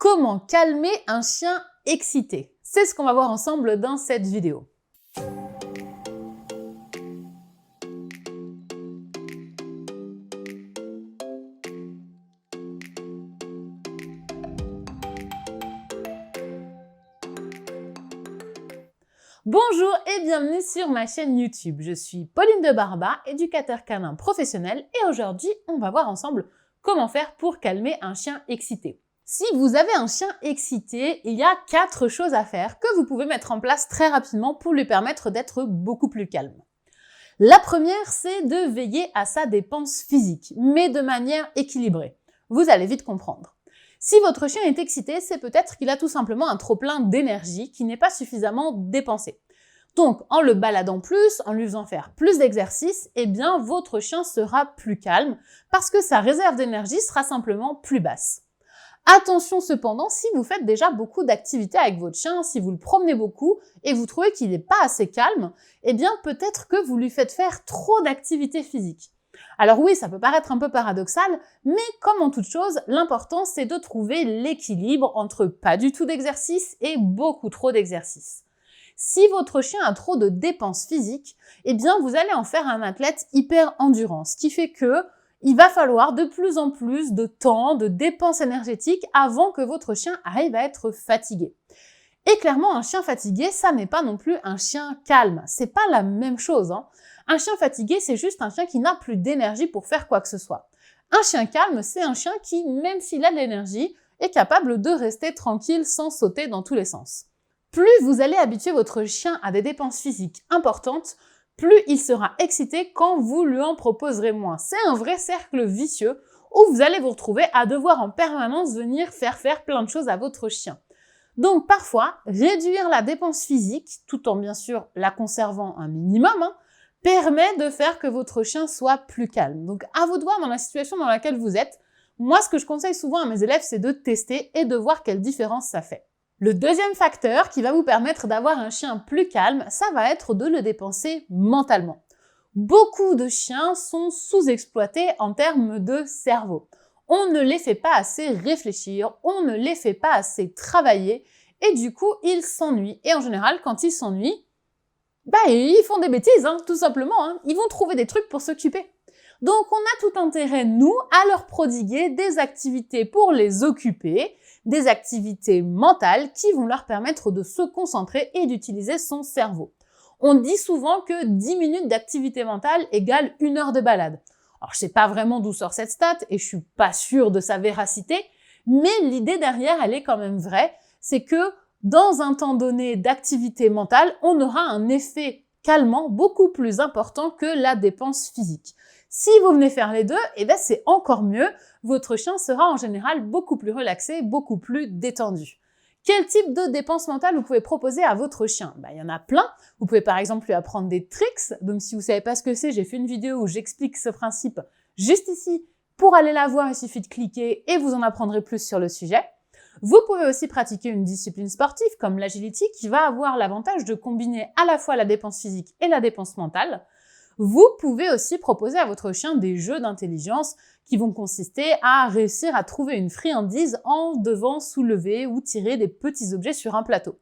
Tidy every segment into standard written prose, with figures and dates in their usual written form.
Comment calmer un chien excité? C'est ce qu'on va voir ensemble dans cette vidéo. Bonjour et bienvenue sur ma chaîne YouTube. Je suis Pauline de Barba, éducateur canin professionnel et aujourd'hui, on va voir ensemble comment faire pour calmer un chien excité. Si vous avez un chien excité, il y a 4 choses à faire que vous pouvez mettre en place très rapidement pour lui permettre d'être beaucoup plus calme. La première, c'est de veiller à sa dépense physique, mais de manière équilibrée. Vous allez vite comprendre. Si votre chien est excité, c'est peut-être qu'il a tout simplement un trop-plein d'énergie qui n'est pas suffisamment dépensé. Donc, en le baladant plus, en lui faisant faire plus d'exercices, eh bien, votre chien sera plus calme parce que sa réserve d'énergie sera simplement plus basse. Attention cependant, si vous faites déjà beaucoup d'activités avec votre chien, si vous le promenez beaucoup et vous trouvez qu'il n'est pas assez calme, eh bien peut-être que vous lui faites faire trop d'activités physiques. Alors oui, ça peut paraître un peu paradoxal, mais comme en toute chose, l'important c'est de trouver l'équilibre entre pas du tout d'exercice et beaucoup trop d'exercice. Si votre chien a trop de dépenses physiques, eh bien vous allez en faire un athlète hyper endurant, ce qui fait que il va falloir de plus en plus de temps, de dépenses énergétiques avant que votre chien arrive à être fatigué. Et clairement, un chien fatigué, ça n'est pas non plus un chien calme. C'est pas la même chose, hein. Un chien fatigué, c'est juste un chien qui n'a plus d'énergie pour faire quoi que ce soit. Un chien calme, c'est un chien qui, même s'il a de l'énergie, est capable de rester tranquille sans sauter dans tous les sens. Plus vous allez habituer votre chien à des dépenses physiques importantes, plus il sera excité quand vous lui en proposerez moins. C'est un vrai cercle vicieux où vous allez vous retrouver à devoir en permanence venir faire plein de choses à votre chien. Donc parfois, réduire la dépense physique, tout en bien sûr la conservant un minimum, permet de faire que votre chien soit plus calme. Donc à vous de voir dans la situation dans laquelle vous êtes. Moi, ce que je conseille souvent à mes élèves, c'est de tester et de voir quelle différence ça fait. Le deuxième facteur qui va vous permettre d'avoir un chien plus calme, ça va être de le dépenser mentalement. Beaucoup de chiens sont sous-exploités en termes de cerveau. On ne les fait pas assez réfléchir, on ne les fait pas assez travailler et du coup, ils s'ennuient. Et en général, quand ils s'ennuient, ils font des bêtises, tout simplement. Ils vont trouver des trucs pour s'occuper. Donc, on a tout intérêt, nous, à leur prodiguer des activités pour les occuper, des activités mentales qui vont leur permettre de se concentrer et d'utiliser son cerveau. On dit souvent que 10 minutes d'activité mentale égale 1 heure de balade. Alors, je sais pas vraiment d'où sort cette stat et je suis pas sûre de sa véracité, mais l'idée derrière, elle est quand même vraie. C'est que dans un temps donné d'activité mentale, on aura un effet calmant beaucoup plus important que la dépense physique. Si vous venez faire les deux, c'est encore mieux. Votre chien sera en général beaucoup plus relaxé, beaucoup plus détendu. Quel type de dépense mentale vous pouvez proposer à votre chien? Il y en a plein. Vous pouvez par exemple lui apprendre des tricks. Donc si vous savez pas ce que c'est, j'ai fait une vidéo où j'explique ce principe juste ici. Pour aller la voir, il suffit de cliquer et vous en apprendrez plus sur le sujet. Vous pouvez aussi pratiquer une discipline sportive comme l'agility qui va avoir l'avantage de combiner à la fois la dépense physique et la dépense mentale. Vous pouvez aussi proposer à votre chien des jeux d'intelligence qui vont consister à réussir à trouver une friandise en devant soulever ou tirer des petits objets sur un plateau.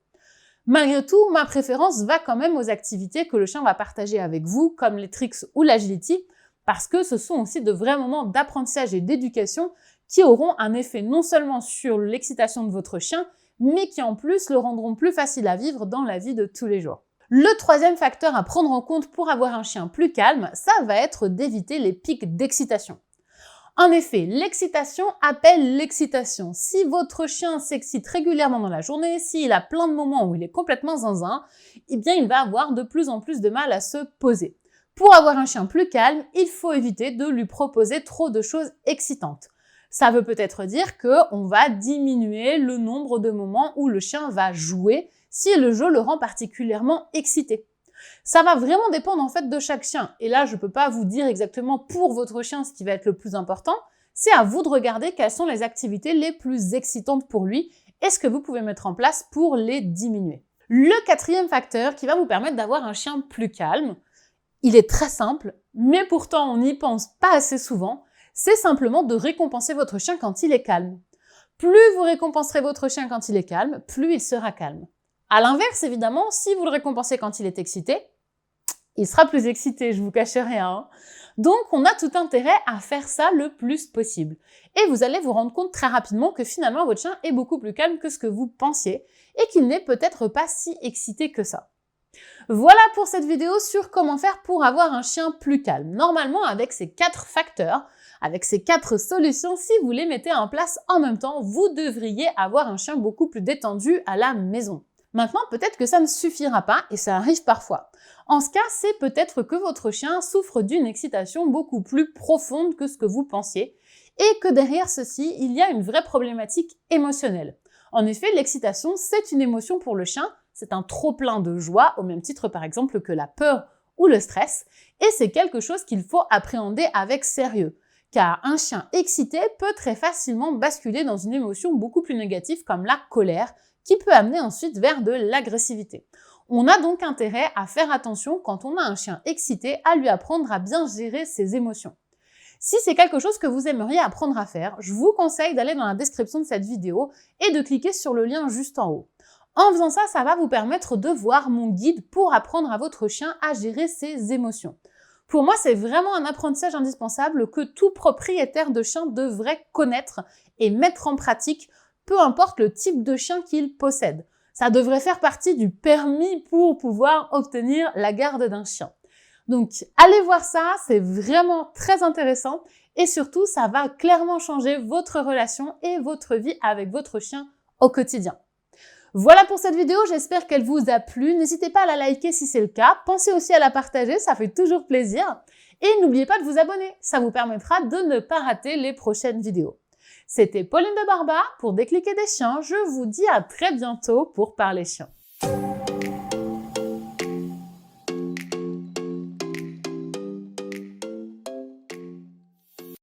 Malgré tout, ma préférence va quand même aux activités que le chien va partager avec vous, comme les tricks ou l'agility, parce que ce sont aussi de vrais moments d'apprentissage et d'éducation qui auront un effet non seulement sur l'excitation de votre chien, mais qui en plus le rendront plus facile à vivre dans la vie de tous les jours. Le troisième facteur à prendre en compte pour avoir un chien plus calme, ça va être d'éviter les pics d'excitation. En effet, l'excitation appelle l'excitation. Si votre chien s'excite régulièrement dans la journée, s'il a plein de moments où il est complètement zinzin, il va avoir de plus en plus de mal à se poser. Pour avoir un chien plus calme, il faut éviter de lui proposer trop de choses excitantes. Ça veut peut-être dire qu'on va diminuer le nombre de moments où le chien va jouer si le jeu le rend particulièrement excité. Ça va vraiment dépendre en fait de chaque chien. Et là, je peux pas vous dire exactement pour votre chien ce qui va être le plus important. C'est à vous de regarder quelles sont les activités les plus excitantes pour lui et ce que vous pouvez mettre en place pour les diminuer. Le quatrième facteur qui va vous permettre d'avoir un chien plus calme, il est très simple, mais pourtant on n'y pense pas assez souvent, c'est simplement de récompenser votre chien quand il est calme. Plus vous récompenserez votre chien quand il est calme, plus il sera calme. À l'inverse, évidemment, si vous le récompensez quand il est excité, il sera plus excité, je vous cache rien. Hein. Donc, on a tout intérêt à faire ça le plus possible. Et vous allez vous rendre compte très rapidement que finalement, votre chien est beaucoup plus calme que ce que vous pensiez et qu'il n'est peut-être pas si excité que ça. Voilà pour cette vidéo sur comment faire pour avoir un chien plus calme. Normalement, avec ces 4 facteurs, avec ces 4 solutions, si vous les mettez en place en même temps, vous devriez avoir un chien beaucoup plus détendu à la maison. Maintenant, peut-être que ça ne suffira pas, et ça arrive parfois. En ce cas, c'est peut-être que votre chien souffre d'une excitation beaucoup plus profonde que ce que vous pensiez, et que derrière ceci, il y a une vraie problématique émotionnelle. En effet, l'excitation, c'est une émotion pour le chien, c'est un trop-plein de joie, au même titre par exemple que la peur ou le stress, et c'est quelque chose qu'il faut appréhender avec sérieux. Car un chien excité peut très facilement basculer dans une émotion beaucoup plus négative comme la colère, qui peut amener ensuite vers de l'agressivité. On a donc intérêt à faire attention quand on a un chien excité à lui apprendre à bien gérer ses émotions. Si c'est quelque chose que vous aimeriez apprendre à faire, je vous conseille d'aller dans la description de cette vidéo et de cliquer sur le lien juste en haut. En faisant ça, ça va vous permettre de voir mon guide pour apprendre à votre chien à gérer ses émotions. Pour moi, c'est vraiment un apprentissage indispensable que tout propriétaire de chien devrait connaître et mettre en pratique, peu importe le type de chien qu'il possède. Ça devrait faire partie du permis pour pouvoir obtenir la garde d'un chien. Donc, allez voir ça, c'est vraiment très intéressant et surtout, ça va clairement changer votre relation et votre vie avec votre chien au quotidien. Voilà pour cette vidéo, j'espère qu'elle vous a plu. N'hésitez pas à la liker si c'est le cas. Pensez aussi à la partager, ça fait toujours plaisir. Et n'oubliez pas de vous abonner, ça vous permettra de ne pas rater les prochaines vidéos. C'était Pauline de Barba pour Décliquer des chiens. Je vous dis à très bientôt pour Parler Chiens.